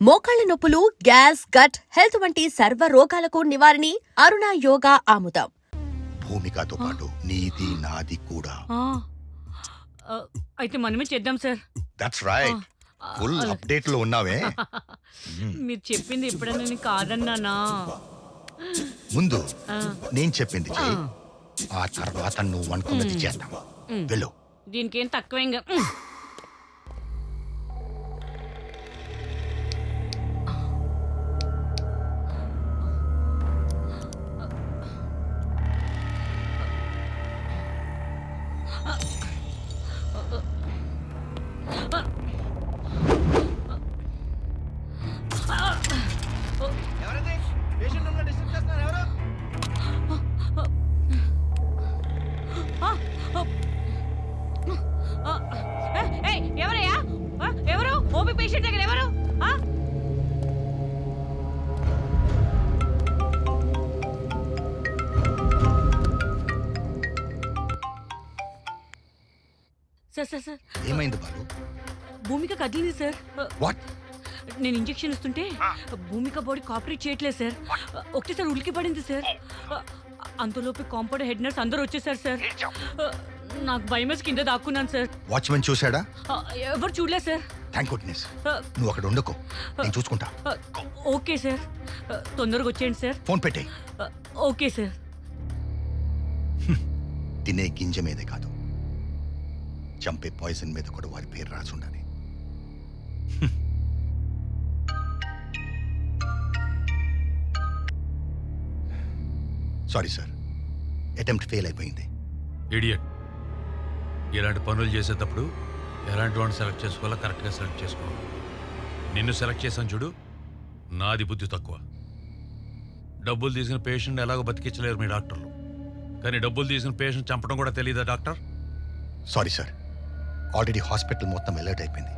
మోకాళ్ల నొప్పులు, gas, gut health వంటి సర్వ రోగాలకు నివారణి అరుణ యోగా ఆముదం. భూమికతో పాటు నీది నాది కూడా. అయితే మనమే చేద్దాం sir. That's right. Full update లో ఉన్నావే. మీరు చెప్పింది ఎప్పుడైనా నేను కాదన్నానా? ముందు నేను చెప్పింది చెయ్యి, ఆ తర్వాత నువ్వు అనుకున్నది చేద్దాం. వెళ్ళు. దీనికి ఏం తక్కువ. ఎవరయ్యా? ఎవరు? ఓపీ పేషెంట్ దగ్గర ఎవరు? సార్ సార్ సార్, ఏమైంది బాలు? భూమిక కదిలింది సార్. వాట్? నేను ఇంజెక్షన్ ఇస్తుంటే భూమిక బాడీ కోఆపరేట్ చేయట్లేదు సార్. ఒకటేసారి ఉలికి పడింది సార్. అంతలోపు కాంపౌండ్ హెడ్ నర్స్ అందరూ వచ్చేసారు సార్. నాకు భయమేసి కింద దాక్కున్నాను సార్. వాచ్మెన్ చూశాడా? ఎవరు చూడలేదు సార్. Thank goodness. నువ్వు అక్కడ ఉండకు, నేను చూసుకుంటా. ఓకే సార్, తొందరగా వచ్చేయండి సార్. ఫోన్ పెట్టేయ్. Okay sir. తినే గింజ మీదే కాదు, చంపే పాయిజన్ మీద కూడా వారి పేరు రాసి ఉండాలి. సారీ సార్, అటెంప్ట్ ఫెయిల్ అయిపోయింది. ఇడియట్. ఇలాంటి పనులు చేసేటప్పుడు ఎలాంటి వాడిని సెలెక్ట్ చేసుకోవాలో కరెక్ట్గా సెలెక్ట్ చేసుకోవాలి. నిన్ను సెలెక్ట్ చేశాను చూడు, నాది బుద్ధి తక్కువ. డబ్బులు తీసిన పేషెంట్ ఎలాగో బతికించలేరు మీ డాక్టర్లు, కానీ డబ్బులు తీసిన పేషెంట్ చంపడం కూడా తెలియదా doctor? Sorry sir, already hospital మొత్తం అలర్ట్ అయిపోయింది.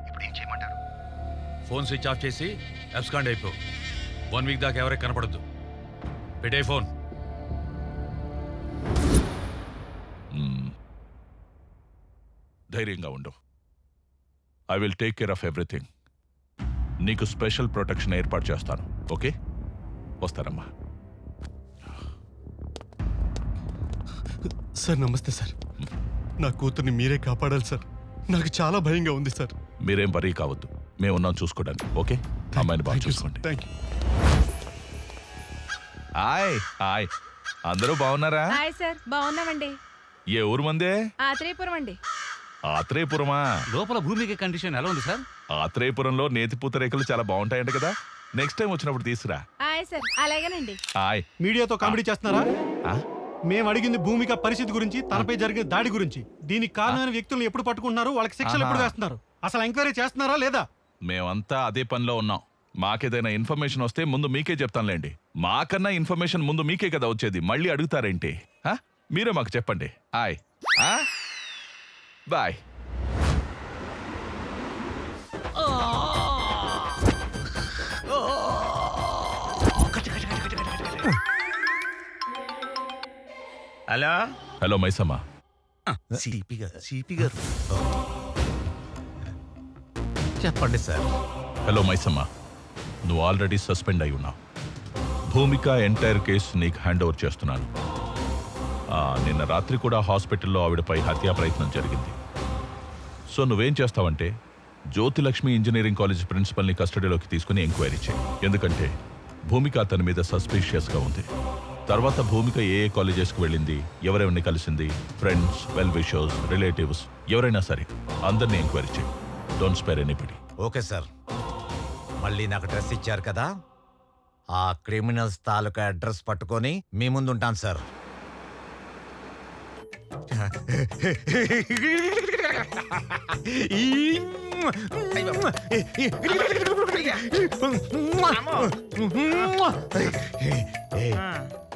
ఇప్పుడు ఏం చేయమంటారు? ఫోన్ స్విచ్ ఆఫ్ చేసి అబ్స్కాండ్ అయిపో. 1 వీక్ దాకా ఎవరికి కనపడద్దు. పెట్టే ఫోన్. ధైర్యంగా ఉండు. I will take care of everything. నీకు స్పెషల్ ప్రొటెక్షన్ ఏర్పాటు చేస్తాను. ఓకే, వస్తారమ్మా. సార్ నమస్తే సార్. నా కూతుర్ని మీరే కాపాడాలి సార్. నాకు చాలా భయంగా ఉంది సార్. మీరేం వరీ కావద్దు, మేము ఉన్నాం చూసుకోవడానికి. ఓకే, అమ్మాయిని బాగా చూసుకోండి. Thank you. హాయ్ హాయ్, అందరూ బాగున్నారా? హాయ్ సార్, బాగున్నామండి. ఏ ఊరు మందే? ఆత్రేయపురం అండి. ఆత్రేయపురమా? లోపల భూమికి కండిషన్ ఎలా ఉంది సార్? ఆత్రేయపురంలో నేతి పూతరేకులు చాలా బాగుంటాయంట కదా, నెక్స్ట్ టైం వచ్చినప్పుడు తీసురా. హాయ్ సార్, అలాగేనండి. హాయ్. మీడియాతో కామెడీ చేస్తున్నారా? ఆ? మేము అడిగింది భూమిక పరిస్థితి గురించి, తనపై జరిగిన దాడి గురించి. దీనికి కారణమైన వ్యక్తులను ఎప్పుడు పట్టుకుంటున్నారు, వాళ్ళకి శిక్షలు ఎప్పుడు వేస్తున్నారు, అసలు ఎంక్వైరీ చేస్తున్నారా లేదా? మేమంతా అదే పనిలో ఉన్నాం. మాకేదైనా ఇన్ఫర్మేషన్ వస్తే ముందు మీకే చెప్తానులేండి. మాకన్నా ఇన్ఫర్మేషన్ ముందు మీకే కదా వచ్చేది, మళ్ళీ అడుగుతారేంటి? మీరే మాకు చెప్పండి. Hi bye. Hello hello Maisamma. CP గారు చెప్పండి సార్. హలో మైసమ్మ, నువ్వు ఆల్రెడీ సస్పెండ్ అయి ఉన్నావు. భూమిక ఎంటైర్ కేసు నీకు హ్యాండ్ ఓవర్ చేస్తున్నాను. నిన్న రాత్రి కూడా హాస్పిటల్లో ఆవిడపై హత్యా ప్రయత్నం జరిగింది. సో నువ్వేం చేస్తావంటే జ్యోతిలక్ష్మి ఇంజనీరింగ్ కాలేజ్ ప్రిన్సిపల్ని కస్టడీలోకి తీసుకుని ఎంక్వైరీ చేయి. ఎందుకంటే భూమిక అతని మీద సస్పీషియస్గా ఉంది. తర్వాత భూమిక ఏ కాలేజెస్కి వెళ్ళింది, ఎవరెవరిని కలిసింది, ఫ్రెండ్స్, వెల్ విషర్స్, రిలేటివ్స్ ఎవరైనా సరే అందరినీ ఎంక్వైరీ చేయి. Don't spare anybody. Okay sir. మళ్ళీ నాకు డ్రెస్ ఇచ్చారు కదా, ఆ క్రిమినల్స్ తాలూకా అడ్రస్ పట్టుకొని మీ ముందు ఉంటాను సార్.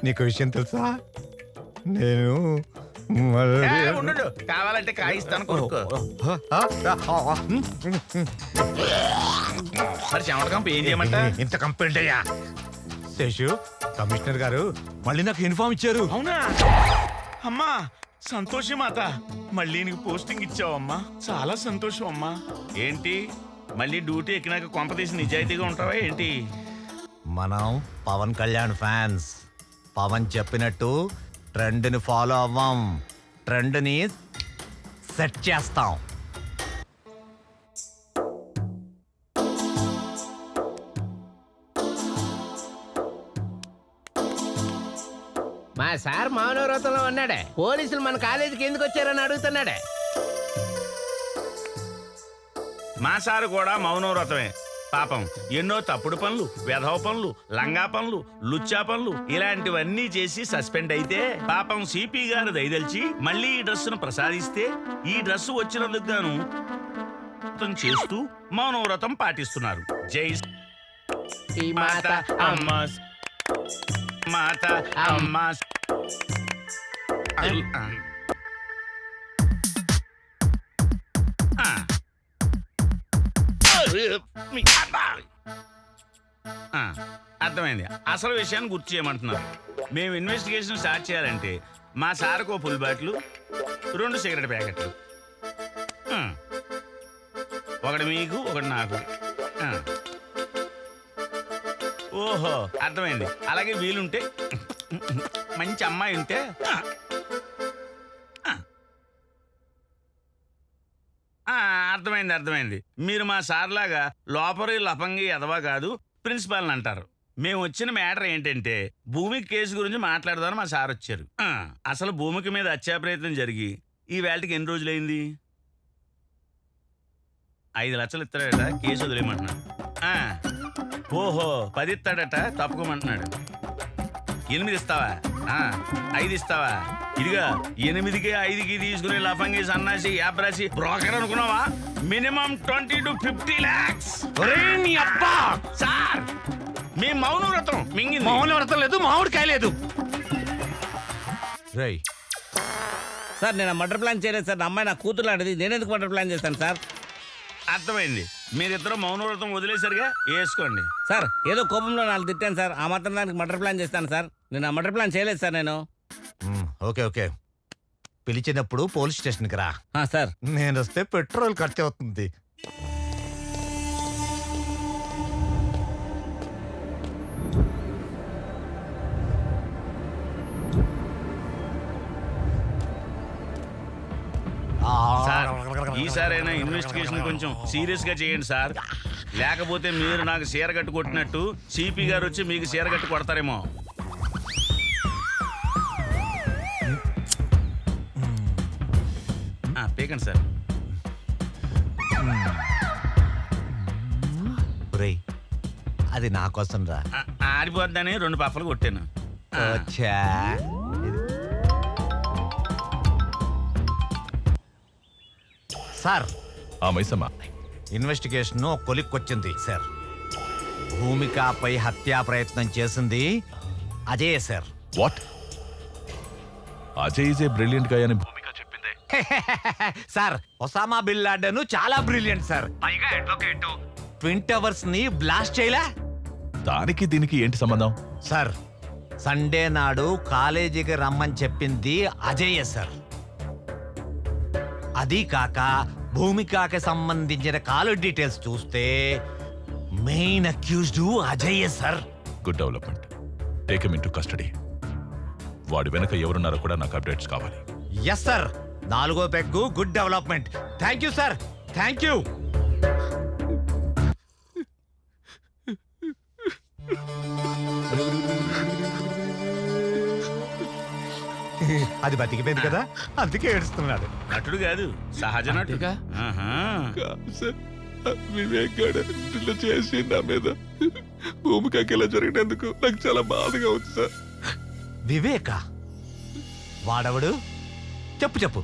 నీకు విషయం తెలుసా? నేను కావాలంటే కాయిస్తాను కొనుక్కో. మరి చెమటకంప ఏం చేయమంట? ఇంత కంప్లైంట్ అయ్యా శేషు, కమిషనర్ గారు మళ్ళీ నాకు ఇన్ఫార్మ్ ఇచ్చారు. అవునా అమ్మా? సంతోషం మాత, మళ్ళీ నీకు పోస్టింగ్ ఇచ్చావమ్మా, చాలా సంతోషం అమ్మా. ఏంటి మళ్ళీ డ్యూటీ ఎక్కినాక కొంప తీసి నిజాయితీగా ఉంటావా ఏంటి? మనం పవన్ కళ్యాణ్ ఫ్యాన్స్. పవన్ చెప్పినట్టు ట్రెండ్ని ఫాలో అవ్వం, ట్రెండ్ని సెట్ చేస్తాం. మా సార్ మౌనవ్రతంలో ఉన్నాడే, పోలీసులు మన కాలేజీకి ఎందుకు వచ్చారని అడుగుతున్నాడే. మా సారు కూడా మౌనవ్రతమే. పాపం ఎన్నో తప్పుడు పనులు, వెధవ పనులు, లంగా పనులు, లుచ్చా పనులు ఇలాంటివన్నీ చేసి సస్పెండ్ అయితే పాపం సిపి గారు దయదలిచి మళ్ళీ ఈ డ్రెస్సును ప్రసాదిస్తే ఈ డ్రెస్సు వచ్చినందుకు గాను వ్రతం చేస్తూ మౌనవ్రతం పాటిస్తున్నారు. జై ఈ మాత అమ్మ మాత అమ్మ. అర్థమైంది. అసలు విషయాన్ని గుర్తు చేయమంటున్నారు. మేము ఇన్వెస్టిగేషన్ స్టార్ట్ చేయాలంటే మా సార్కు ఓ ఫుల్ బాటిల్, 2 సిగరెట్ ప్యాకెట్లు, ఒకటి మీకు ఒకటి నాకు. ఓహో అర్థమైంది. అలాగే వీలుంటే మంచి అమ్మాయి ఉంటే అర్థమైంది. మీరు మా సార్లాగా లోపరి లపంగి ఎదవా కాదు, ప్రిన్సిపాల్ని అంటారు. మేము వచ్చిన మ్యాటర్ ఏంటంటే భూమికి కేసు గురించి మాట్లాడదామని మా సార్ వచ్చారు. అసలు భూమికి మీద హత్యా ప్రయత్నం జరిగి ఈ వేళకి ఎన్ని రోజులైంది? 5 లక్షలు ఇస్తాడట, కేసు వదిలేయమంటున్నాడు. ఓహో 10 ఇస్తాడట, తప్పుకోమంటున్నాడు. 8 ఇస్తావా? 5 ఇస్తావా? ఇదిగా 8కి 5కి తీసుకునే లఫంగి సన్నాసి యాబ్రాసి బ్రోకర్ అనుకున్నావా? Minimum 20 to 50 lakhs. సార్ మీ మౌనవ్రతం మింగింది. మౌనవ్రతం లేదు, మామిడికాయ లేదు. రేయ్, సార్ నేను మర్డర్ ప్లాన్ చేయలేదు సార్. నా అమ్మాయి నా కూతురు లాంటిది, నేనెందుకు మర్డర్ ప్లాన్ చేస్తాను సార్? అర్థమైంది. మీరిద్దరు మౌనవ్రతం వదిలేసరిగా వేసుకోండి. సార్ ఏదో కోపంలో 4 తిట్టాను సార్, ఆ మాత్రం దానికి మర్డర్ ప్లాన్ చేస్తాను సార్. నేను ఆ మర్డర్ ప్లాన్ చేయలేదు సార్. నేను ఓకే పిలిచినప్పుడు పోలీస్ స్టేషన్కి రా. సార్ నేను వస్తే పెట్రోల్ ఖర్చు అవుతుంది. సార్ ఈసారైనా ఇన్వెస్టిగేషన్ కొంచెం సీరియస్ గా చేయండి సార్. లేకపోతే మీరు నాకు చీర కట్టు కొట్టినట్టు సిపి గారు వచ్చి మీకు చీర కట్టు కొడతారేమో. పీకండి సార్. రేయ్, అది నా కోసం రా. ఆడిపోద్దని 2 పప్పలు కొట్టాను. వచ్చా సార్, మైసమ్మ, ఇన్వెస్టిగేషన్ కొలిక్కొచ్చింది సార్. భూమికపై హత్యా ప్రయత్నం చేసింది Ajay sir. What? Ajay is a brilliant గా అని భూమిక చెప్పిందే. సార్, ఒసామా బిన్ లాడెన్ చాలా బ్రిలియంట్ సార్. పైగా అడ్వకేట్. ట్విన్ టవర్స్ ని బ్లాస్ట్ చేయలే. దానికి దీనికి ఏంటి సంబంధం? సార్, సండే నాడు కాలేజీకి రమ్మని చెప్పింది అజయ్ సార్. అది కాక భూమికకి సంబంధించిన కాలర్ డీటెయిల్స్ చూస్తే main accused Ajay sir. Good development. Take him into custody. వాడి వెనక ఎవరున్నారో కూడా నాకు అప్డేట్స్ కావాలి. Yes sir. 4వ peg good development. Thank you sir, thank you. అది బతికిపోయింది కదా, అందుకే ఏడుస్తున్నాడు. నటుడు కాదు, సహజ నటుడు. వివేక్ ఇలా చేసి నా మీద భూమికకి ఇలా జరిగినందుకు నాకు చాలా బాధగా ఉంది సార్. వివేక వాడవడు? చెప్పు.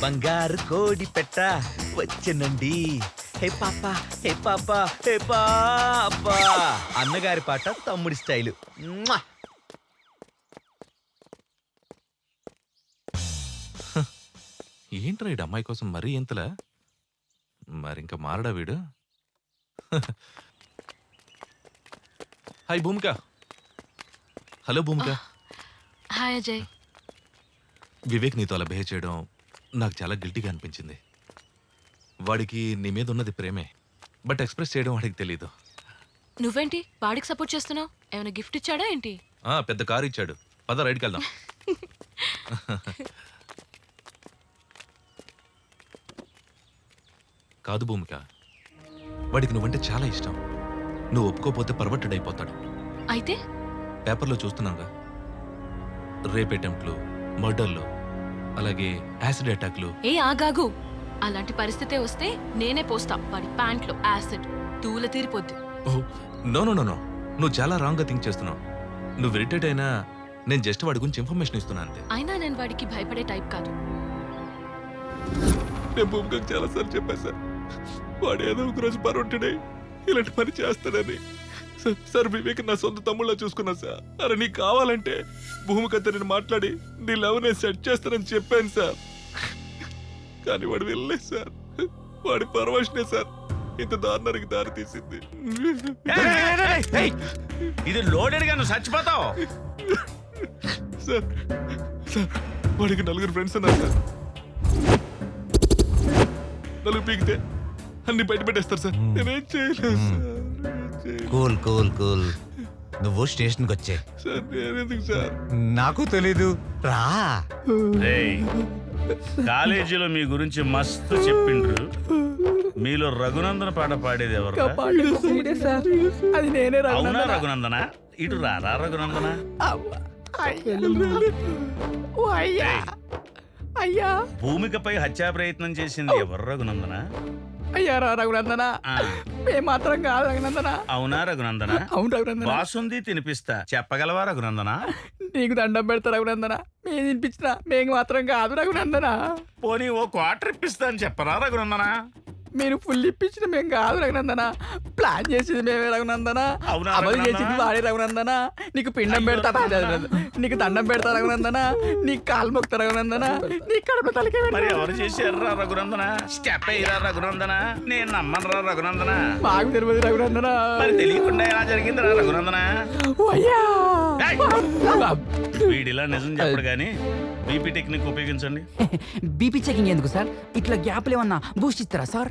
బంగారు కోడి పెట్ట వచ్చనండి. హే పాపా, హే పాపా, హే పాపా. అన్నగారి పాట తమ్ముడి స్టైలు. ఏంట్రా వీడు అమ్మాయి కోసం మరీ ఎంతలా? మరింక మారడా వీడు? హాయ్ భూమిక. హలో భూమిక. హాయ్ అజయ్. వివేక్ నీతో అలా బిహేవ్ చేయడం నాకు చాలా గిల్టీగా అనిపించింది. వాడికి నీ మీద ఉన్నది ప్రేమే, బట్ ఎక్స్ప్రెస్ చేయడం వాడికి తెలీదు. నువ్వేంటి వాడికి సపోర్ట్ చేస్తున్నావు? ఏమైనా గిఫ్ట్ ఇచ్చాడా ఏంటి? పెద్ద కారు ఇచ్చాడు. పద రైడ్కి వెళ్దాం. కాదు భూమిక, వాడికి నువ్వంటే చాలా ఇష్టం. నువ్వు ఒప్పుకోపోతే పర్వర్టెడ్ అయిపోతాడు. అయితే పేపర్లో చూస్తున్నాగా, రేప్ అటెంప్ట్లు, మర్డర్లు, అలాగే యాసిడ్ అటాక్లు. ఏ ఆగాగు, అలాంటి పరిస్థితే వస్తే నేనే పోస్తా వాడి ప్యాంట్లో యాసిడ్. తూల తీరిపోద్ది. నో నో నో నో, నువ్వు చాలా రాంగ్గా థింక్ చేస్తున్నావు. నువ్వు ఇరిటేట్ అయినా నేను జస్ట్ వాడి గురించి ఇన్ఫర్మేషన్ ఇస్తున్నా అంతే. అయినా నేను వాడికి భయపడే టైప్ కాదు. నేను భూమికకు చాలా సార్లు చెప్పాను సార్, వాడు ఏదో ఒక రోజు పర్వంటుడే ఇలాంటి పని చేస్తాడని. సార్ వివేక్ నా సొంత తమ్ముళ్ళ చూసుకున్నా సార్. అరే నీకు కావాలంటే భూమికతో నేను మాట్లాడి నీ లవ్ నేను సెట్ చేస్తానని చెప్పాను సార్. కానీ వాడు వెళ్ళలేదు సార్. వాడి పరవశనే సార్ ఇంత దారుణానికి దారి తీసింది. ఇది లోడెడ్ గా నువ్వు చచ్చిపోతావు. సార్ సార్ వాడికి 4 ఫ్రెండ్స్ ఉన్నారు సార్. 4 పీకితే అన్ని బయట పెట్టేస్తారు సార్. నేనేం చేయలేదు సార్. కూల్ కూల్ కూల్, నువ్వు స్టేషన్కి వచ్చే. సార్ నేనెందుకు సార్? నాకు తెలీదు, రా. రేయ్, కాలేజీలో మీ గురించి మస్తు చెప్పిండ్రు. మీలో రఘునందన పాట పాడేది ఎవరు? అది నేనే అవునా రఘునందన? ఇటు రారా రఘునందన. అయ్యా భూమికపై హత్యా ప్రయత్నం చేసింది ఎవరు రఘునందన? అయ్యారా రఘునందన? ఆ, మాత్రం కాదు రఘునందన. అవునా రఘునందన? అవును రఘునందన. బాసుంది తినిపిస్తా, చెప్పగలవా రఘునందన? నీకు దండం పెడతా రఘునందన. మేము తినిపించిన మేము మాత్రం కాదు రఘునందన. పోనీ ఓ క్వార్టర్ ఇప్పిస్తా అని చెప్పరా రఘునందన? మీరు ఫుల్ ఇప్పించిన మేము కాదు రఘునందన. ప్లాన్ చేసింది మేమే రఘునందన. అవునా అమలు రఘునందన? చేసింది వాడే రఘునందన. నీకు పిండం పెడతా, నీకు దండం పెడతా రఘునందన. నీకు కాలు మొక్తా రఘునందన. నీకు కడుపు తలకే మరి ఎవరు చేశారా రఘునందన? స్టెప్ అయ్యారా రఘునందన? నేను నమ్మనరా రఘునందన. మాకు తెలియదు రఘునందన. మరి తెలియకుండా ఎలా జరిగిందిరా రఘునందన? అయ్యా వీడిలా నిజం చెప్పడు గాని బీపీ టెక్నిక్ ఉపయోగించండి. బీపీ చెకింగ్ ఎందుకు సార్? ఇట్లా గ్యాప్లు ఏమన్నా బూస్ట్ ఇస్తారా సార్?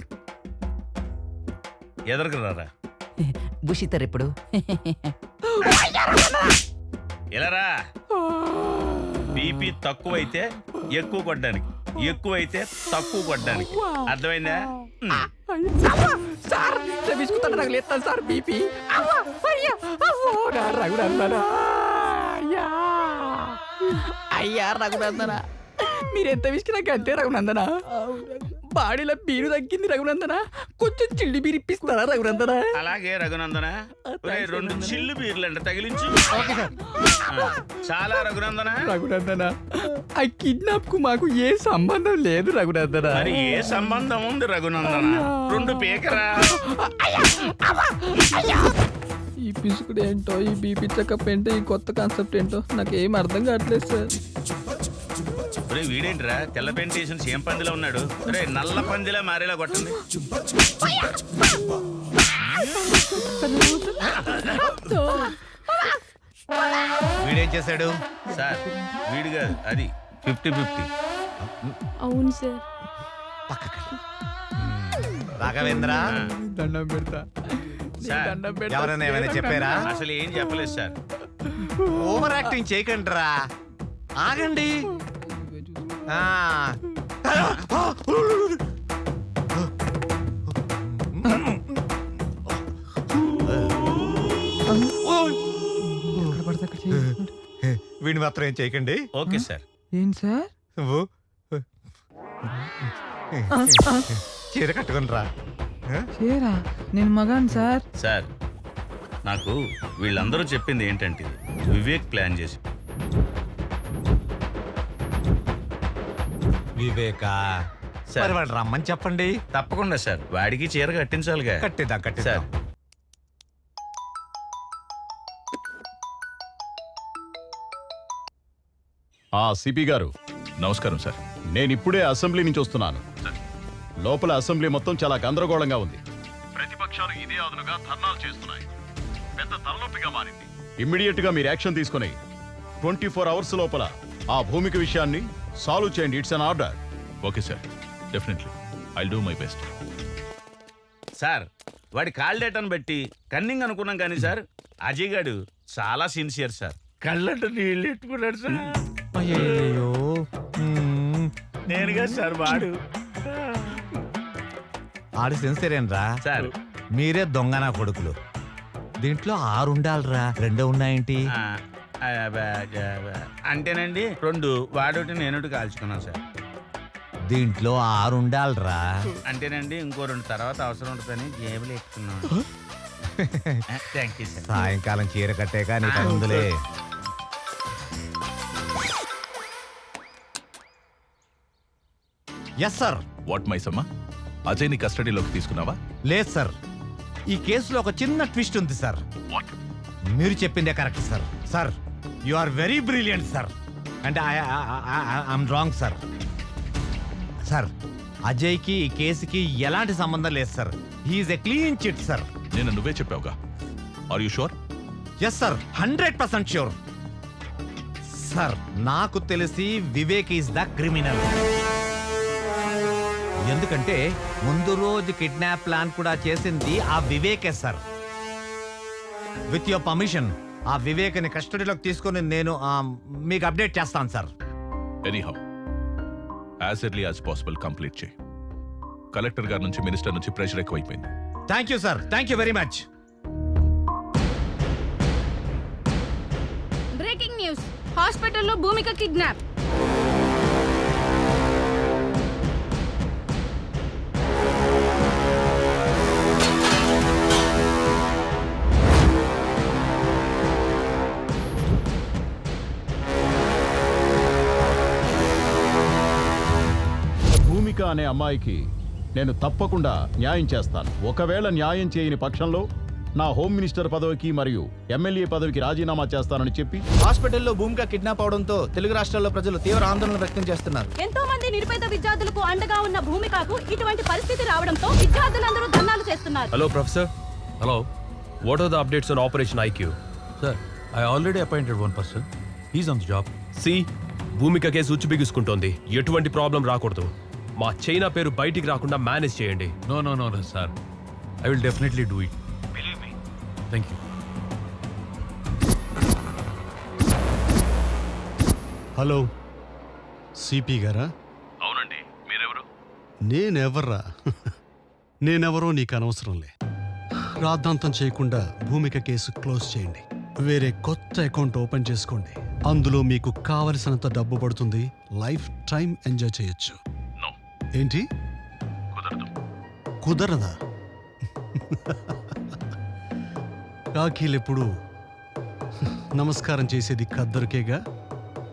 ఎదరకు రారా. బూస్ట్ ఇస్తారు ఇప్పుడు. ఎలారా? బీపీ తక్కువైతే ఎక్కువ కొట్టడానికి, ఎక్కువైతే తక్కువ కొట్టడానికి. అర్థమైందా? సార్ విసుకుతాడు నాకు లేస్తాను సార్ బీపీ. రఘునందన అయ్యా రఘునందన, మీరెంత విసికినా అంతే రఘునందన. బాడీలో బీరు తగ్గింది రఘునందన. కొంచెం చిల్లి బీరు ఇప్పిస్తారా రఘునందన? అలాగే రఘునందన. ఒరేయ్, 2 చిల్లు బీర్లంట తగిలించు. చాలా రఘునందన. రఘునందన, ఆ కిడ్నాప్ కు మాకు ఏ సంబంధం లేదు రఘునందన. మరి ఏ సంబంధం ఉంది రఘునందన? 2 పీకరా. ఈ పిసుకుడు ఏంటో, ఈ బీపీ చెకప్ ఏంటో, ఈ కొత్త కాన్సెప్ట్ ఏంటో నాకు ఏం అర్థం కావట్లేదు సార్. ఒరే వీడేంట్రా తెల్ల పెయింట్ వేసిన సేమ్ పందిలో ఉన్నాడు. రే నల్ల పందిలా మారేలా కొట్టండి. వీడేం చేశాడు సార్? వీడు కాదు, అది 50-50. అవును సార్. రాఘవేంద్ర? దండం పెడతా. సార్, దండం పెడతా. ఎవరైనా ఏమైనా చెప్పారా? అసలు ఏం చెప్పలేదు సార్. ఓవర్ యాక్టింగ్ చేయకండి రా, ఆగండి. వీడిని మాత్రం ఏం చేయకండి. Okay sir. ఏం సార్? నువ్వు చీర కట్టుకుని రా. చేరా, నేను మగాను సార్. సార్, నాకు వీళ్ళందరూ చెప్పింది ఏంటంటే వివేక్ ప్లాన్ చేసి. వివేకా, సార్. మరి వాడు రమ్మని చెప్పండి. తప్పకుండా సార్, వాడికి చీర కట్టించాలిగా. కట్టిద్దాం సార్. కట్టిద్దాం. సిపి గారు నమస్కారం సార్. నేను ఇప్పుడే అసెంబ్లీ నుంచి వస్తున్నాను. లోపల అసెంబ్లీ మొత్తం చాలా గందరగోళంగా ఉంది. ప్రతిపక్షాలు ఇదే అదునుగా ధర్నాలు చేస్తున్నాయి. పెద్ద తలనొప్పిగా మారింది. ఇమ్మీడియట్ గా మీరు యాక్షన్ తీసుకుని 24 అవర్స్ లోపల ఆ భూమిక విషయాన్ని సాల్వ్ చేయండి. It's an order. Okay sir, definitely I do my best. Sir వాడి కాల్ డేటాను బట్టి కన్నింగ్ అనుకున్నాం కానీ సార్ అజయ్ గారు చాలా సిన్సియర్ సార్. కళ్ళంట నీళ్ళు ఎట్టుకున్నాడు సార్. అయ్యో నేనుగా సార్ వాడు ఆడి సెన్సేరేనరా సార్. మీరే దొంగనా కొడుకులు. దీంట్లో 6 ఉండాలిరా, 2 ఉన్నాయేంటి? అంటేనండి 2 వాడోటి నేనోటి కాల్చుకున్నాను సార్. దీంట్లో 6 ఉండాలిరా. అంటేనండి ఇంకో 2 తర్వాత అవసరం ఉంటుందని జేబులు ఎక్కుతున్నాను. Thank you sir. సాయంకాలం చీర కట్టాక నీ పని ఉందిలే. Yes sir. వాట్ మైసమ్మ, అజయ్ని కస్టడీలోకి తీసుకున్నావా? లేదు సార్, ఈ కేసులో ఒక చిన్న ట్విస్ట్ ఉంది సార్. మీరు చెప్పిందే correct sir. Sir you are very brilliant sir, and I'm wrong sir. Sir అజయ్కి ఈ కేసుకి ఎలాంటి సంబంధం లేదు sir. He's a clean chit sir. నేను నువ్వే చెప్పావుగా. Are you sure? Yes sir, 100% sure sir. నాకు తెలిసి వివేక్ ఈస్ ద క్రిమినల్. ఎందుకంటే ముందు రోజు కిడ్నాప్ ప్లాన్ కూడా చేసింది ఆ వివేకే సార్. విత్ యువర్ పర్మిషన్ ఆ వివేక్ని కస్టడీలోకి తీసుకొని నేను మీకు అప్డేట్ చేస్తాను sir. Anyhow as early as possible complete చేయి. కలెక్టర్ గారి నుంచి, మినిస్టర్ నుంచి ప్రెషర్ ఎక్కువైపోయింది. Thank you sir, thank you very much. Breaking news, హాస్పిటల్లో భూమిక కిడ్నాప్. భూమిక అనే అమ్మాయికి నేను తప్పకుండా న్యాయం చేస్తాను. ఒకవేళ న్యాయం చేయని పక్షంలో నా హోమ్ మినిస్టర్ పదవికి మరియు ఎమ్మెల్యే పదవికి రాజీనామా చేస్తానని చెప్పి. హాస్పిటల్లో భూమిక కిడ్నాప్ అవడంతో తెలుగు రాష్ట్రాల్లో ప్రజలు తీవ్ర ఆందోళన వ్యక్తం చేస్తున్నారు. ఎంతో మంది నిరుపేద విద్యార్థులకు అండగా ఉన్న భూమికకు ఇటువంటి పరిస్థితి రావడంతో విద్యార్థులందరూ ధర్నాలు చేస్తున్నారు. Hello professor. Hello, what are the updates on operation IQ? Sir, I already appointed 1 person. He's on the job. So, Bhumika కేసు ఉచ్చు బిగుసుకుంటోంది. ఎటువంటి ప్రాబ్లం రాకూడదు. మా చైనా పేరు బయటికి రాకుండా మేనేజ్ చేయండి. No no no no sir, I will definitely do it. Believe me. Thank you. Hello, CP గారా? అవునండి, మీరెవరు? నేనెవర్రా? నేనెవరో నీకు అనవసరంలే. రాద్ధాంతం చేయకుండా భూమిక కేసు క్లోజ్ చేయండి. వేరే కొత్త అకౌంట్ ఓపెన్ చేసుకోండి. అందులో మీకు కావలసినంత డబ్బు పడుతుంది. లైఫ్ టైం ఎంజాయ్ చేయొచ్చు. ఏంటి? కుదరదా? కాకీలెప్పుడు నమస్కారం చేసేది ఖద్దరుకేగా.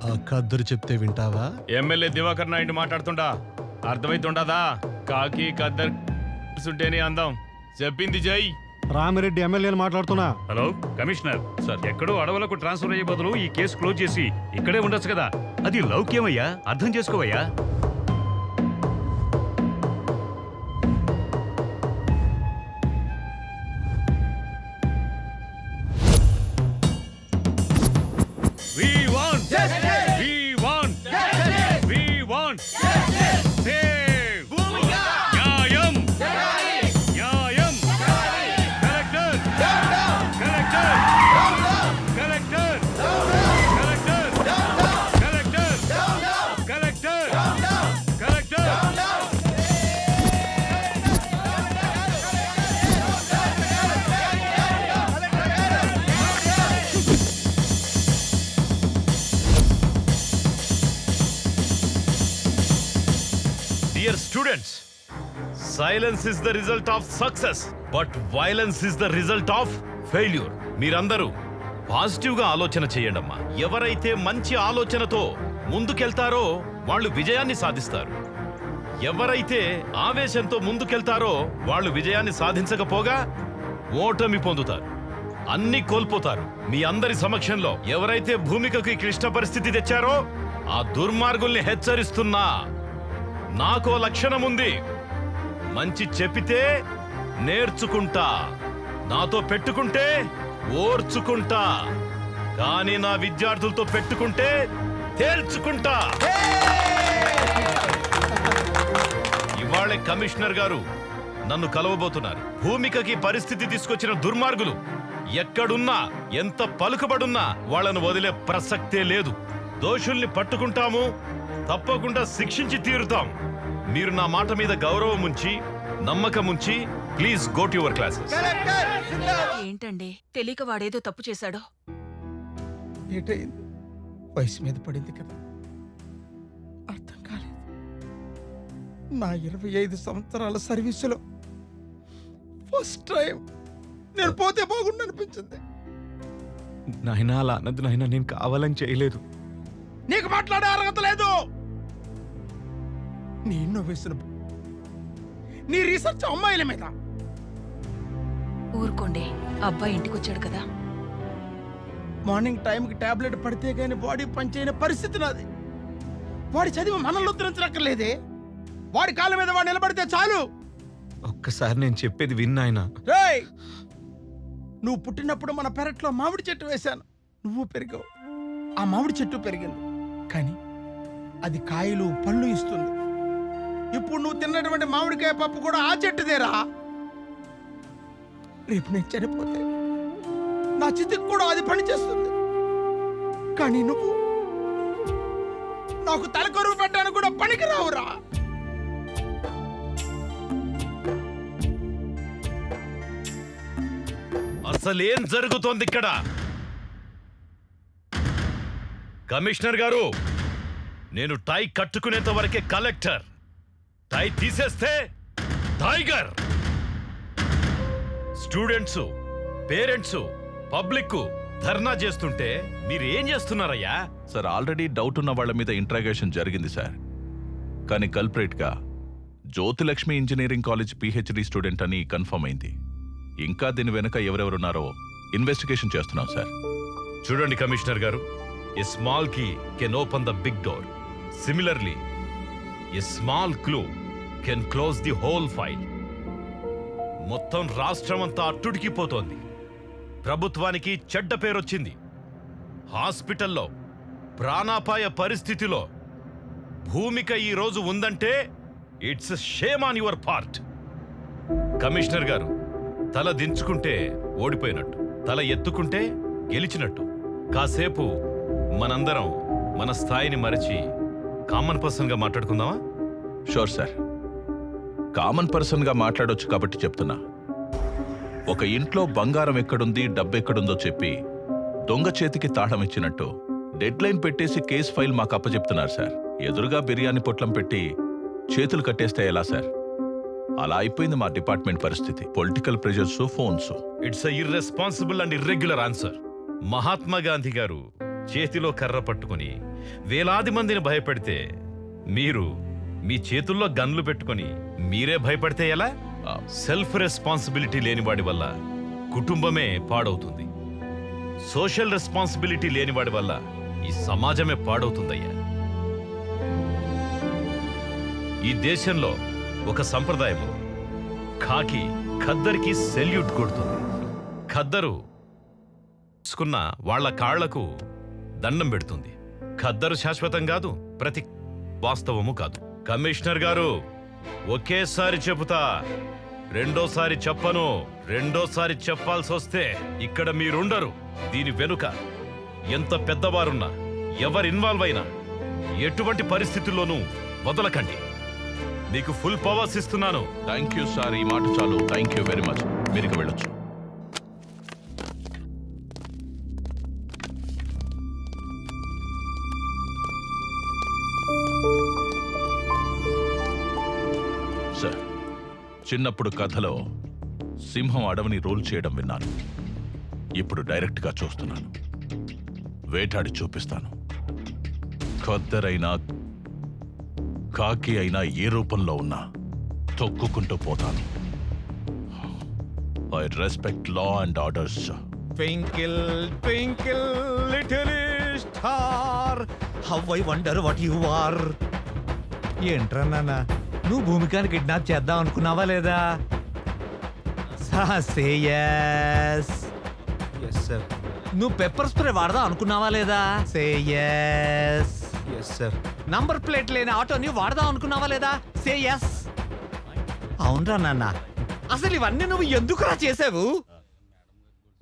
ఆ ఖద్దరు చెప్తే వింటావా? ఎమ్మెల్యే దివాకర్ నాయుడు మాట్లాడుతుండా అర్థమైతుండదా? కాకి కద్దర్ సుంటేనే అందం. చెప్పింది జై. రామిరెడ్డి ఎమ్మెల్యేని మాట్లాడుతున్నా. హలో కమిషనర్ సార్, ఎక్కడో అడవులకు ట్రాన్స్ఫర్ అయ్యే బదులు ఈ కేసు క్లోజ్ చేసి ఇక్కడే ఉండొచ్చు కదా. అది లౌక్యమయ్యా, అర్థం చేసుకోవయ్యా. We want justice. We want justice. We want justice. Save Bhumika. Nyayam. Nyayam. Collector. Collector. Collector. Collector. Collector. Collector. Collector. Dear students, silence is the result of success, but violence is the result of failure. మీరందరూ పాజిటివ్గా ఆలోచన చేయండమ్మా. ఎవరైతే మంచి ఆలోచనతో ముందుకెళ్తారో వాళ్ళు విజయాన్ని సాధిస్తారు. ఎవరైతే ఆవేశంతో ముందుకెళ్తారో వాళ్ళు విజయాన్ని సాధించకపోగా ఓటమి పొందుతారు, అన్ని కోల్పోతారు. మీ అందరి సమక్షంలో ఎవరైతే భూమికకి క్లిష్ట పరిస్థితి తెచ్చారో ఆ దుర్మార్గుల్ని హెచ్చరిస్తున్నా. నాకో లక్షణం ఉంది. మంచి చెప్పితే నేర్చుకుంటా, నాతో పెట్టుకుంటే ఓర్చుకుంటా, కానీ నా విద్యార్థులతో పెట్టుకుంటే తేల్చుకుంటా. ఇవాళే కమిషనర్ గారు నన్ను కలవబోతున్నారు. భూమికకి పరిస్థితి తీసుకొచ్చిన దుర్మార్గులు ఎక్కడున్నా, ఎంత పలుకుబడున్నా వాళ్ళను వదిలే ప్రసక్తే లేదు. దోషుల్ని పట్టుకుంటాము, తప్పకుండా శిక్షించి తీరుతాం. మీరు నా మాట మీద గౌరవం ఉంచి, నమ్మకం ఉంచి, please go to your classes. ఏంటండి తెలియక వాడేదో తప్పు చేశాడో. ఏటైంది? వయసు మీద పడింది కదా, అర్థం కాలేదు. నా 25 సంవత్సరాల సర్వీసులో ఫస్ట్ టైం నేను పోతే బాగుండు అనిపించింది. నాయనా అలా అన్నది నాయనా, నేను కావాలని చేయలేదు. నీకు మాట్లాడే అర్హత లేదు. నీ ఇన్నోవేషన్, నీ రీసెర్చ్ అమ్మాయిల మీద. ఊరుకోండి, అబ్బాయి ఇంటికి వచ్చాడు కదా. మార్నింగ్ టైంకి టాబ్లెట్ పడితే గానీ బాడీ పనిచేయని పరిస్థితి నాది. వాడి చదివి మనల్ని ఉద్ధరించక్కర్లేదే. వాడి కాళ్ళ మీద వాడు నిలబడితే చాలు. ఒక్కసారి నేను చెప్పేది విన్నాయన. రేయ్, నువ్వు పుట్టినప్పుడు మన పెరట్లో మామిడి చెట్టు వేశాను, నువ్వు పెరిగావు. ఆ మామిడి చెట్టు పెరిగింది, కానీ అది కాయలు పళ్ళు ఇస్తుంది. ఇప్పుడు నువ్వు తిన్నటువంటి మామిడికాయ పప్పు కూడా ఆ చెట్టుదేరా. రేపు నేను చనిపోతే నా చితికి కూడా అది పని చేస్తుంది. కానీ నువ్వు నాకు తలకొరువు పెట్టడానికి కూడా పనికి రావురా. అసలేం జరుగుతోంది ఇక్కడ? కమిషనర్ గారు, నేను టై కట్టుకునేంత వరకే కలెక్టర్. టై తీసేస్తే టైగర్. స్టూడెంట్స్, పేరెంట్స్, పబ్లిక్ ధర్నా చేస్తుంటే మీరు ఏం చేస్తున్నారయ్యా? సార్, ఆల్రెడీ డౌట్ ఉన్న వాళ్ళ మీద ఇంట్రాగేషన్ జరిగింది సార్. కానీ కల్ప్రేట్గా Jyothilakshmi engineering college PhD student అని కన్ఫర్మ్ అయింది. ఇంకా దీని వెనుక ఎవరెవరున్నారో ఇన్వెస్టిగేషన్ చేస్తున్నాం సార్. చూడండి కమిషనర్ గారు, a small key can open the big door. Similarly a small clue can close the whole file. మొత్తం రాష్ట్రం అంతా అట్టుడికిపోతోంది. ప్రభుత్వానికి చెడ్డ పేరొచ్చింది. హాస్పిటల్లో ప్రాణాపాయ పరిస్థితిలో భూమిక ఈ రోజు ఉందంటే it's shame on your part. Commissioner గారు, తల దించుకుంటే ఓడిపోయినట్టు, తల ఎత్తుకుంటే గెలిచినట్టు. కాసేపు మనందరం మన స్థాయిని మరచి కామన్ పర్సన్గా మాట్లాడుకుందామా? షూర్ సార్, కామన్ పర్సన్గా మాట్లాడొచ్చు కాబట్టి చెప్తున్నా. ఒక ఇంట్లో బంగారం ఎక్కడుంది, డబ్బెక్కడుందో చెప్పి దొంగ చేతికి తాళం ఇచ్చినట్టు డెడ్ లైన్ పెట్టేసి కేసు ఫైల్ మాకు అప్పచెప్తున్నారు సార్. ఎదురుగా బిర్యానీ పొట్లం పెట్టి చేతులు కట్టేస్తే ఎలా సార్? అలా అయిపోయింది మా డిపార్ట్మెంట్ పరిస్థితి. Political pressures, phones. It's irresponsible and irregular answer. Mahatma Gandhi గారు చేతిలో కర్ర పట్టుకుని వేలాది మందిని భయపెడితే మీరు మీ చేతుల్లో గన్లు పెట్టుకుని మీరే భయపడితే ఎలా? సెల్ఫ్ రెస్పాన్సిబిలిటీ లేనివాడి వల్ల కుటుంబమే పాడవుతుంది. సోషల్ రెస్పాన్సిబిలిటీ లేనివాడి వల్ల ఈ సమాజమే పాడవుతుందయ్యా. ఈ దేశంలో ఒక సంప్రదాయం ఉంది. ఖాకి ఖద్దరికి సెల్యూట్ కొడుతుంది. ఖద్దరు తీసుకున్న వాళ్ల కాళ్లకు దండం పెడుతుంది. ఖద్దరు శాశ్వతం కాదు, ప్రతి వాస్తవము కాదు. కమిషనర్ గారు, ఒకేసారి చెబుతా, రెండోసారి చెప్పను. రెండోసారి చెప్పాల్సి వస్తే ఇక్కడ మీరుండరు. దీని వెనుక ఎంత పెద్దవారున్నా, ఎవరు ఇన్వాల్వ్ అయినా ఎటువంటి పరిస్థితుల్లోనూ వదలకండి. మీకు ఫుల్ పవర్స్ ఇస్తున్నాను. థ్యాంక్ యూ సార్, ఈ మాట చాలు. Thank you very much. మీరు ఇక వెళ్ళొచ్చు. సార్, చిన్నప్పుడు కథలో సింహం అడవిని రూల్ చేయడం విన్నాను. ఇప్పుడు డైరెక్ట్గా చూస్తున్నాను. వేటాడి చూపిస్తాను. ఖద్దరైనా కాకి అయినా ఏ రూపంలో ఉన్నా తొక్కుకుంటూ పోతాను. I respect law and orders. Twinkle twinkle little star, how I wonder what you are. ఏంట్రా నాన్న, నువ్వు భూమికాని కిడ్నాప్ చేద్దాం అనుకున్నావా లేదా? Say yes. Yes sir. నువ్వు పెప్పర్ స్ప్రే వాడదాం అనుకున్నావా లేదా? Say yes. Sir number plate లేని ఆటోని వాడదాం అనుకున్నావా లేదా? Say yes. అవునరా నాన్న, అసలు ఇవన్నీ నువ్వు ఎందుకురా చేసావు?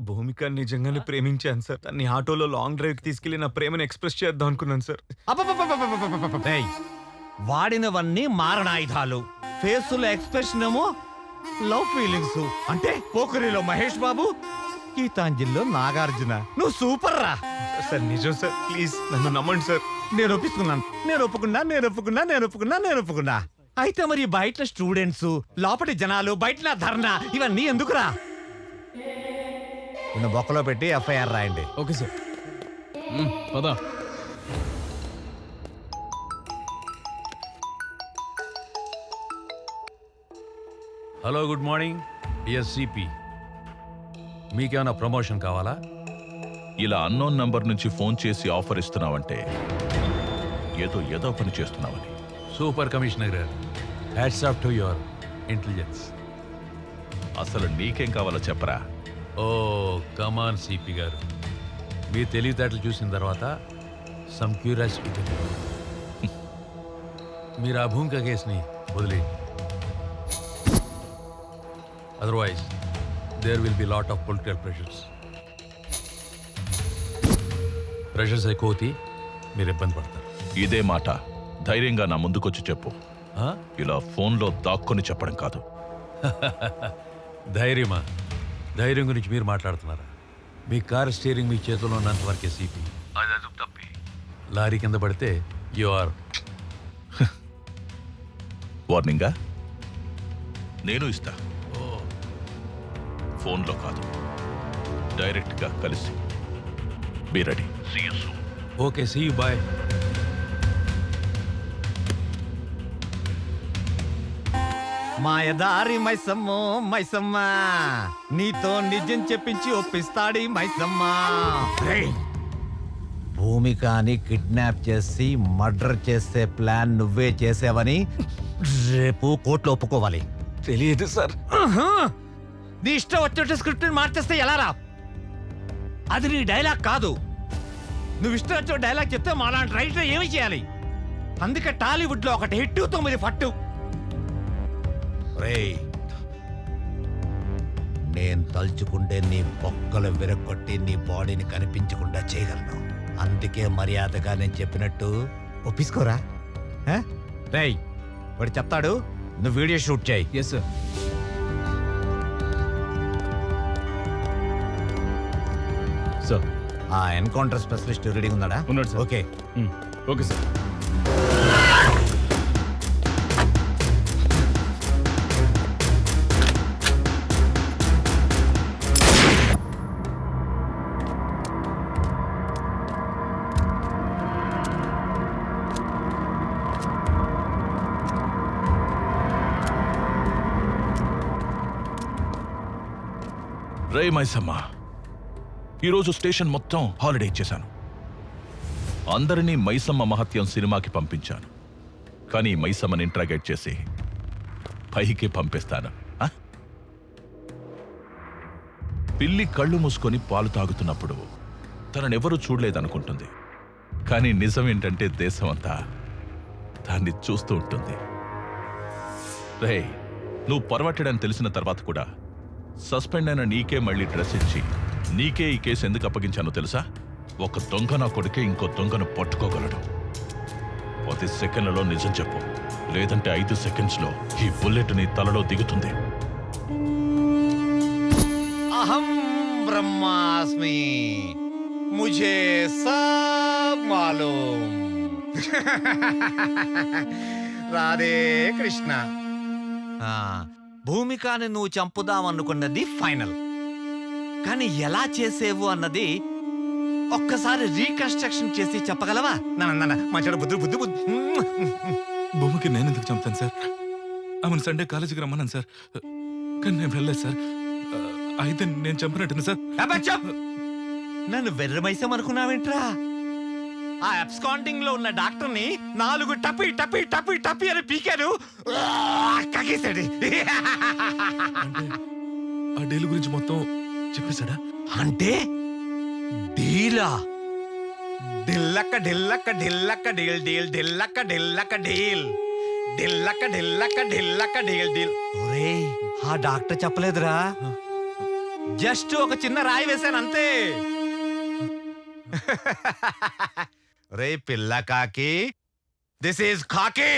భూమిక నిజంగానే ప్రేమించాను సార్. తన్ని ఆటోలో లాంగ్ డ్రైవ్ కి తీసుకెళ్లి నా ప్రేమను ఎక్స్ప్రెస్ చేద్దాం అనుకున్నాను సార్. ఏయ్, వాడినవన్నీ మారణాయుధాలు. ఫేసులో ఎక్స్ప్రెషన్ ఏమో లవ్ ఫీలింగ్స్. అంటే పోకరిలో మహేష్ బాబు, గీతాంజలిలో నాగార్జున. నువ్వు సూపర్ రా. సార్ నిజం సార్, ప్లీజ్ నన్ను నమ్మండి సార్. నేను ఒప్పుకున్నా. అయితే మరి బయట స్టూడెంట్స్, లోపటి జనాలు, బయట నా ధర్నా, ఇవన్నీ ఎందుకురా? నిన్ను బొక్కలో పెట్టి ఎఫ్ఐఆర్ రాయండి. Okay sir. పద. Hello, good morning dear CP. మీకేమైనా ప్రమోషన్ కావాలా? ఇలా అన్నోన్ నంబర్ నుంచి ఫోన్ చేసి ఆఫర్ ఇస్తున్నావంటే ఏదో పని చేస్తున్నావని. సూపర్ కమిషనర్ గారు, hats off to your intelligence. అసలు నీకేం కావాలో చెప్పరా? ఓ కమాన్ సిపి గారు, మీ తెలివితేటలు చూసిన తర్వాత సమ్ క్యూరియాసిటీ. మీరు ఆ భూమిక కేసుని వదిలేయండి. Otherwise there will be lot of political pressures ఎక్కువ అవుతాయి, మీరు ఇబ్బంది పడతారు. ఇదే మాట ధైర్యంగా నా ముందుకొచ్చి చెప్పు. ఇలా ఫోన్లో దాక్కుని చెప్పడం కాదు. ధైర్యమా? ధైర్యం గురించి మీరు మాట్లాడుతున్నారా? మీ కార్ స్టీరింగ్ మీ చేతిలో ఉన్నంత వరకే సిపి. అది తప్పి లారీ కింద పడితే యు ఆర్. వార్నింగా? నేను ఇస్తా. ఫోన్లో కాదు, డైరెక్ట్గా కలిసి. Be ready. Okay, see you, bye. మాయదారి మైసమ్మో మైసమ్మ, నీతో నిజం చెప్పించి ఒప్పిస్తాడి మైసమ్మ. భూమికాని కిడ్నాప్ చేసి మర్డర్ చేసే ప్లాన్ నువ్వే చేసావని రేపు కోర్టులో ఒప్పుకోవాలి. తెలియదు సార్. నీ ఇష్టం వచ్చినట్టు స్క్రిప్ట్ మార్చేస్తే ఎలా రా? అది నీ డైలాగ్ కాదు. నువ్వు ఇష్టం వచ్చిన డైలాగ్ చెప్తే మాలాంటి రైటర్ ఏమి చేయాలి? అందుకే టాలీవుడ్ లో ఒకటి హిట్ 9 పట్టు. రేయ్, నేను తలుచుకుంటే నీ బొక్కలు విరగొట్టి నీ బాడీని కనిపించకుండా చేయగలను. అందుకే మర్యాదగా నేను చెప్పినట్టు ఒప్పించుకోరా. రేయ్, వాడు చెప్తాడు, నువ్వు వీడియో షూట్ చేయి. Yes sir. సార్, ఆ ఎన్కౌంటర్ స్పెషలిస్ట్ రెడీగా ఉన్నాడా? ఉన్నాడు సార్. ఓకే. Okay sir. రే మైసమ్మ, ఈరోజు స్టేషన్ మొత్తం హాలిడే ఇచ్చేశాను. అందరినీ మైసమ్మ మహత్యం సినిమాకి పంపించాను. కానీ మైసమ్మని ఇంట్రాగేట్ చేసి పైకి పంపిస్తాను. పిల్లి కళ్ళు మూసుకొని పాలు తాగుతున్నప్పుడు తననెవరూ చూడలేదనుకుంటుంది. కానీ నిజం ఏంటంటే దేశం అంతా దాన్ని చూస్తూ ఉంటుంది. రే, నువ్వు పర్వట్టడని తెలిసిన తర్వాత కూడా సస్పెండ్ అయిన నీకే మళ్ళీ డ్రెస్ ఇచ్చి నీకే ఈ కేసు ఎందుకు అప్పగించానో తెలుసా? ఒక దొంగ నా కొడుకే ఇంకో దొంగను పట్టుకోగలడు. 10 సెకండ్లలో నిజం చెప్పు, లేదంటే 5 సెకండ్స్లో ఈ బుల్లెట్ నీ తలలో దిగుతుంది. అహం బ్రహ్మాస్మి, ముఝే సబ్ మాలూమ్. రాధే కృష్ణ. భూమికాని నువ్వు చంపుదామనుకున్నది ఫైనల్, కానీ ఎలా చేసేవు అన్నది ఒక్కసారి రీకన్స్ట్రక్షన్ చేసి చెప్పగలవా? మంచి బుద్ధి బుద్ధి బుద్ధి. భూమికి నేను ఎందుకు చంపుతాను సార్? ఆమెను సండే కాలేజీకి రమ్మన్నాను సార్, కానీ నేను వెళ్ళలేదు సార్. అయితే నేను చంపినట్టు సార్. నన్ను వెర్రమైసం అనుకున్నావేంట్రా? ఆ అబ్స్కాండింగ్ లో ఉన్న డాక్టర్ని 4 టపి టపి టపి టపి అని పీకారు, కకేశాడు. ఆ డీల్ గురించి మొత్తం చెప్పేశాడా? అంటే డీలా? ఢిల్లక్క ఢిల్లక్క ఢిల్లక్క డీల్ డీల్ ఢిల్లక్క ఢిల్లక్క డీల్ ఢిల్లక్క ఢిల్లక్క ఢిల్లక్క డీల్ డీల్. ఒరేయ్, ఆ డాక్టర్ చెప్పలేదురా, జస్ట్ ఒక చిన్న రాయి వేశాను అంతే. రే పిల్ల కాకి, దిస్ ఈజ్ కాకి.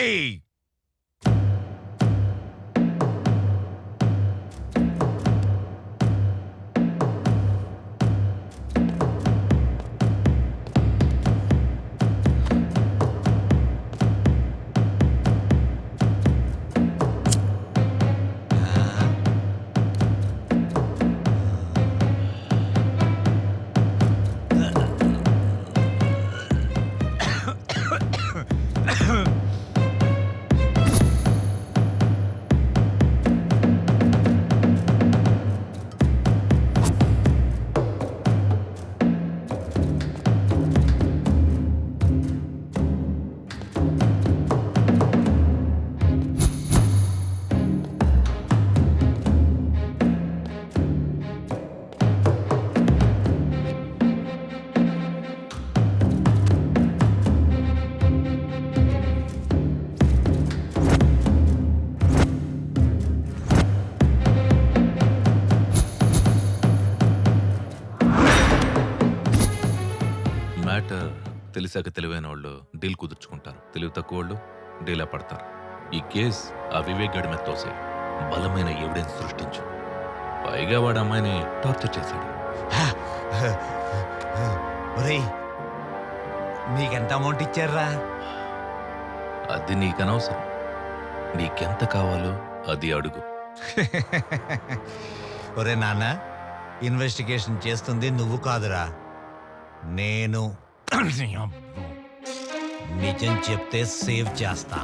మ్యాటర్ తెలిసాక తెలివైన వాళ్ళు డీల్ కుదుర్చుకుంటారు, తెలివి తక్కువ వాళ్ళు డీలా పడతారు. ఈ కేస్ ఆ వివేక్ గడి మీద తోసే బలమైన ఎవిడెన్స్ సృష్టించు. పైగా వాడు అమ్మాయిని టార్చర్ చేశాడు. ఒరేయ్, నీకెంత అమౌంట్ ఇచ్చారా? అది నీకనవసరం. నీకెంత కావాలో అది అడుగు. ఒరే నాన్న, ఇన్వెస్టిగేషన్ చేస్తుంది నువ్వు కాదురా, నేను. నిజం చెప్తే సేవ్ చేస్తా,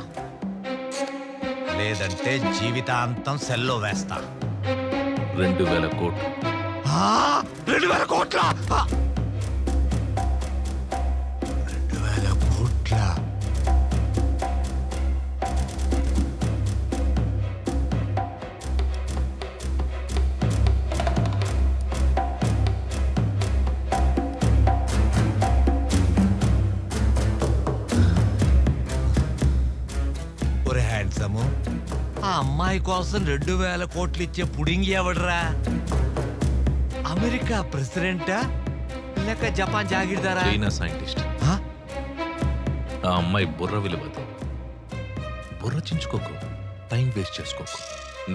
లేదంటే జీవితాంతం సెల్లో వేస్తా. 2000 కోట్లు. 2000 కోట్ల? 2000 కోట్ల? ఒరే హ్యాండ్సము, ఆ అమ్మాయి కోసం 2000 కోట్లు ఇచ్చే పుడింగి ఎవడరా? అమెరికా ప్రెసిడెంటా లేక జపాన్ జాగిర్దారా? China scientist. ఆ అమ్మాయి బుర్ర విలువదు. బుర్ర చించుకోకు, టైం వేస్ట్ చేసుకోకు.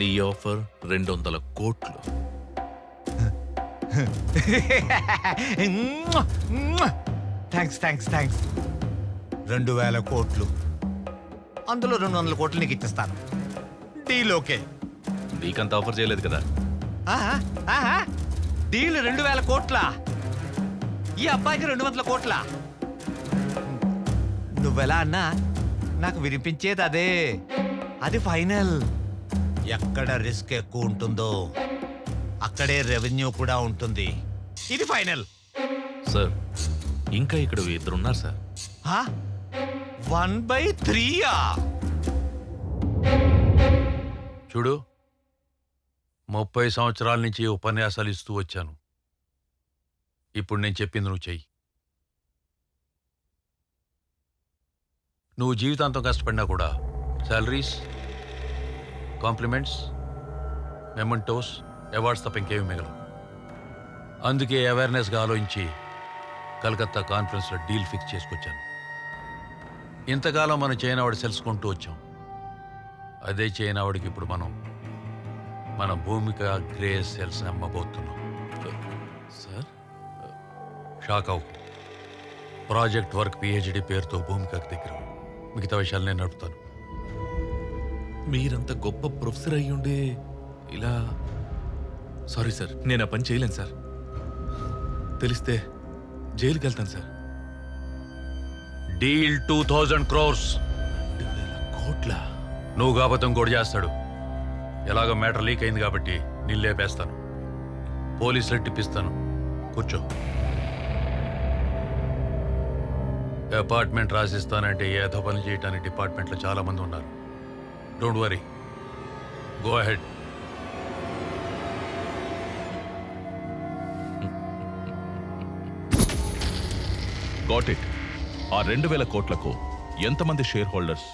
నీ ఆఫర్ 200 కోట్లు. Thanks thanks thanks. 2000 కోట్లు, అందులో 200 కోట్లు నీకు ఇచ్చేస్తాను. Deal okay. నీకంత ఆఫర్ చేయలేదు కదా. డీల్ 2000 కోట్ల, ఈ అబ్బాయికి 200 కోట్ల. నువ్వెలా అన్నా నాకు వినిపించేది అదే. అది ఫైనల్. ఎక్కడ రిస్క్ ఎక్కువ ఉంటుందో అక్కడే రెవెన్యూ కూడా ఉంటుంది. ఇది ఫైనల్. సార్, ఇంకా ఇక్కడ ఇద్దరున్నారు సార్. 1/3. చూడు, 30 సంవత్సరాల నుంచి ఉపన్యాసాలు ఇస్తూ వచ్చాను. ఇప్పుడు నేను చెప్పింది నువ్వు చెయ్యి. నువ్వు జీవితాంతం కష్టపడినా కూడా శాలరీస్, కాంప్లిమెంట్స్, మెమెంటోస్, అవార్డ్స్ తప్ప ఇంకేమీ మిగలవు. అందుకే అవేర్నెస్గా ఆలోచించి కలకత్తా కాన్ఫరెన్స్లో డీల్ ఫిక్స్ చేసుకొచ్చాను. ఇంతకాలం మనం చైనావాడు తెలుసుకుంటూ వచ్చాం. అదే చైనావాడికి ఇప్పుడు మన భూమిక గ్రే సెల్స్ అమ్మబోతున్నాం. సార్, షాక్ అవు. ప్రాజెక్ట్ వర్క్ పిహెచ్డి పేరుతో భూమికకు దగ్గర. మిగతా విషయాలు నేను నడుపుతాను. మీరంత గొప్ప ప్రొఫెసర్ అయ్యుండే ఇలా... సారీ సార్, నేను ఆ పని చేయలేను సార్. తెలిస్తే జైలుకి వెళ్తాను సార్. Deal 2000 crores. 2000 కోట్ల? నువ్వు కాబట్టి ఇంకోటి చేస్తాడు. ఎలాగో మ్యాటర్ లీక్ అయింది కాబట్టి నేను లేపేస్తాను. పోలీసులకు టిప్పిస్తాను. కూర్చో. అపార్ట్మెంట్ రాసిస్తానంటే ఏదో పని చేయడానికి డిపార్ట్మెంట్లో చాలా మంది ఉన్నారు. Don't worry, go ahead. Got it. ఆ 2,000 కోట్లకు ఎంతమంది షేర్ హోల్డర్స్?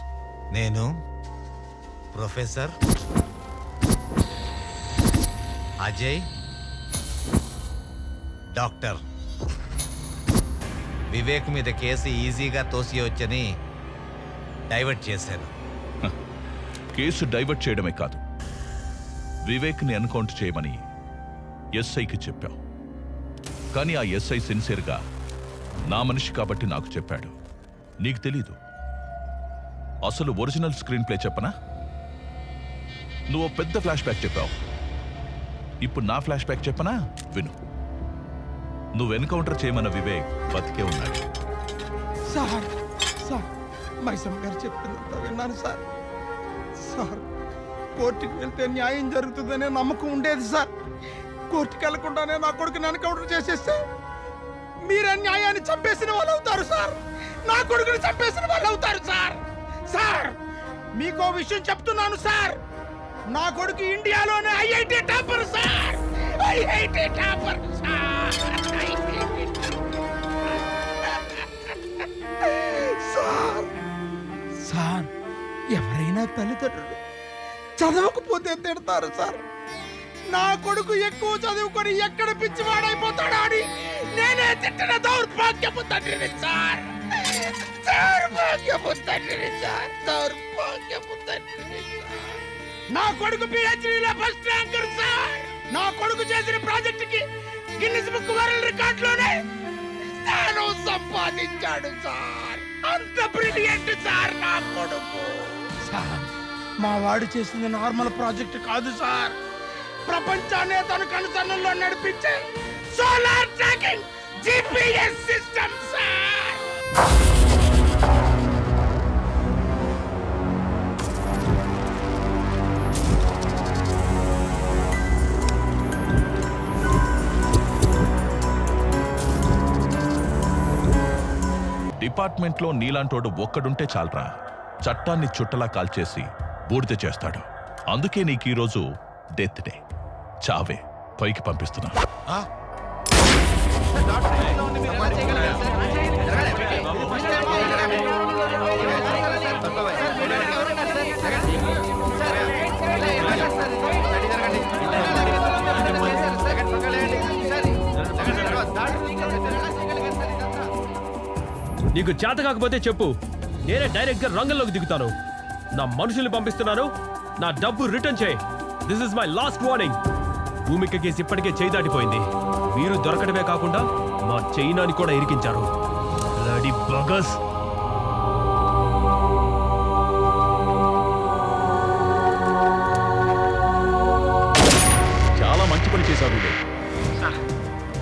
నేను, ప్రొఫెసర్ అజయ్, డాక్టర్. వివేక్ మీద కేసు ఈజీగా తోసియొచ్చని డైవర్ట్ చేశాను. కేసు డైవర్ట్ చేయడమే కాదు, వివేక్ని ఎన్కౌంటర్ చేయమని ఎస్ఐకి చెప్పావు. కానీ ఆ ఎస్ఐ సిన్సియర్గా నా మనిషి కాబట్టి నాకు చెప్పాడు. నీకు తెలీదు. అసలు ఒరిజినల్ స్క్రీన్ ప్లే చెప్పనా? నువ్వు పెద్ద ఫ్లాష్ బ్యాక్ చెప్పావు. ఇప్పుడు నా ఫ్లాష్ బ్యాక్ చెప్పనా? విను. నువ్వు ఎన్కౌంటర్ చేయమన్న వివేక్ బతికే ఉన్నాడు. సార్ సార్ మైసమ్మ గారు చెప్పిందంతా విన్నాను సార్. సార్ కోర్టుకి వెళ్తే న్యాయం జరుగుతుందనే నమ్మకం ఉండేది సార్. కోర్టుకి వెళ్లకుండానే నా కొడుకుని ఎన్కౌంటర్ చేసేస్తే మీరే న్యాయాన్ని చంపేసిన వాళ్ళు అవుతారు సార్. నా కొడుకుని చంపేసిన వాళ్ళు అవుతారు సార్. సార్ మీకో విషయం చెప్తున్నాను సార్. నా కొడుకు ఇండియాలోనే IIT topper sir. IIT topper sir. Sir sir ఎవరైనా తల్లిదండ్రులు చదవకపోతే తిడతారు సార్. నా కొడుకు ఎక్కువ చదువుకొని ఎక్కడ పిచ్చివాడైపోతాడా అని నేనే తిట్టిన దౌర్భాగ్యపు తండ్రిని సార్. దౌర్భాగ్యపు తండ్రిని సార్. దౌర్భాగ్యపు తండ్రిని సార్. నా కొడుకు పిహెచ్డీలో ఫస్ట్ ర్యాంకర్ సార్. నా కొడుకు చేసిన ప్రాజెక్టుకి గిన్నిస్ బుక్ వరల్డ్ రికార్డులోనే స్థానం సంపాదించాడు సార్. అంత బ్రిలియంట్ సార్ నా కొడుకు. సార్ మా వాడు చేసింది నార్మల్ ప్రాజెక్ట్ కాదు సార్. ప్రపంచాన్ని తన కనుసన్నల్లో నడిపించే solar tracking GPS system sir. డిపార్ట్మెంట్లో నీలాంటోడు ఒక్కడుంటే చాలరా, చట్టాన్ని చుట్టలా కాల్చేసి బూడిద చేస్తాడు. అందుకే నీకు ఈరోజు డెత్ డే. చావే పైకి పంపిస్తున్నా. నీకు చేత కాకపోతే చెప్పు, నేనే డైరెక్ట్ గా రంగంలోకి దిగుతాను. నా మనుషుల్ని పంపిస్తున్నాను, నా డబ్బు రిటర్న్ చేయి. This is my last warning. Bhumika case ఇప్పటికే చేయి దాటిపోయింది. మీరు దొరకడమే కాకుండా మా చైనాని కూడా ఇరికించారు. బ్లడీ బగస్. చాలా మంచి పని చేశావు వివేక్.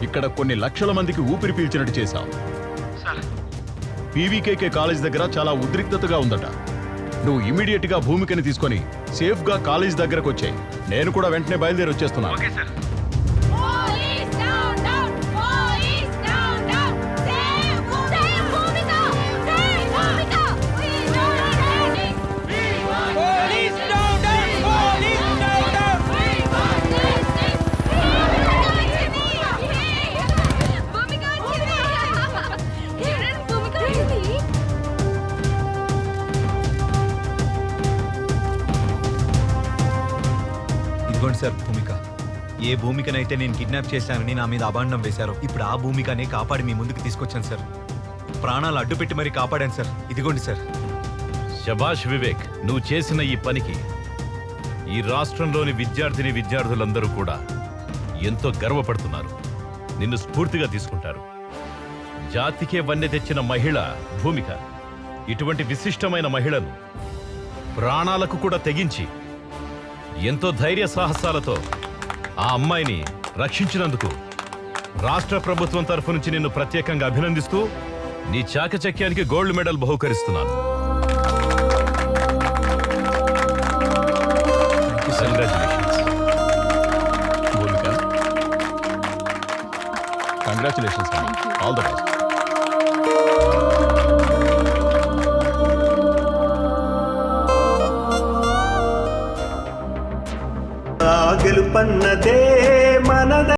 ఇక్కడ కొన్ని లక్షల మందికి ఊపిరి పీల్చినట్టు చేశావు. పీవీకేకే కాలేజ్ దగ్గర చాలా ఉద్రిక్తతగా ఉందట. నువ్వు ఇమీడియట్ గా భూమికని తీసుకొని సేఫ్ గా కాలేజ్ దగ్గరకు వచ్చాయి. నేను కూడా వెంటనే బయలుదేరి వచ్చేస్తున్నాను. ఇదిగోండి సార్ భూమిక. ఏ భూమికనైతే నేను కిడ్నాప్ చేశానని నా మీద అభాండం వేశారో ఇప్పుడు ఆ భూమికనే కాపాడి మీ ముందుకు తీసుకొచ్చాను సార్. ప్రాణాలు అడ్డుపెట్టి మరీ కాపాడాను సార్. ఇదిగోండి సార్. శభాష్ వివేక్, నువ్వు చేసిన ఈ పనికి ఈ రాష్ట్రంలోని విద్యార్థులందరూ కూడా ఎంతో గర్వపడుతున్నారు. నిన్ను స్ఫూర్తిగా తీసుకుంటారు. జాతికే వన్నె తెచ్చిన మహిళ భూమిక. ఇటువంటి విశిష్టమైన మహిళను ప్రాణాలకు కూడా తెగించి ఎంతో ధైర్య సాహసాలతో ఆ అమ్మాయిని రక్షించినందుకు రాష్ట్ర ప్రభుత్వం తరఫు నుంచి నిన్ను ప్రత్యేకంగా అభినందిస్తూ నీ చాకచక్యానికి గోల్డ్ మెడల్ బహుకరిస్తున్నాను. కంగ్రాచులేషన్స్. All the best. గెలుపన్నదే మనద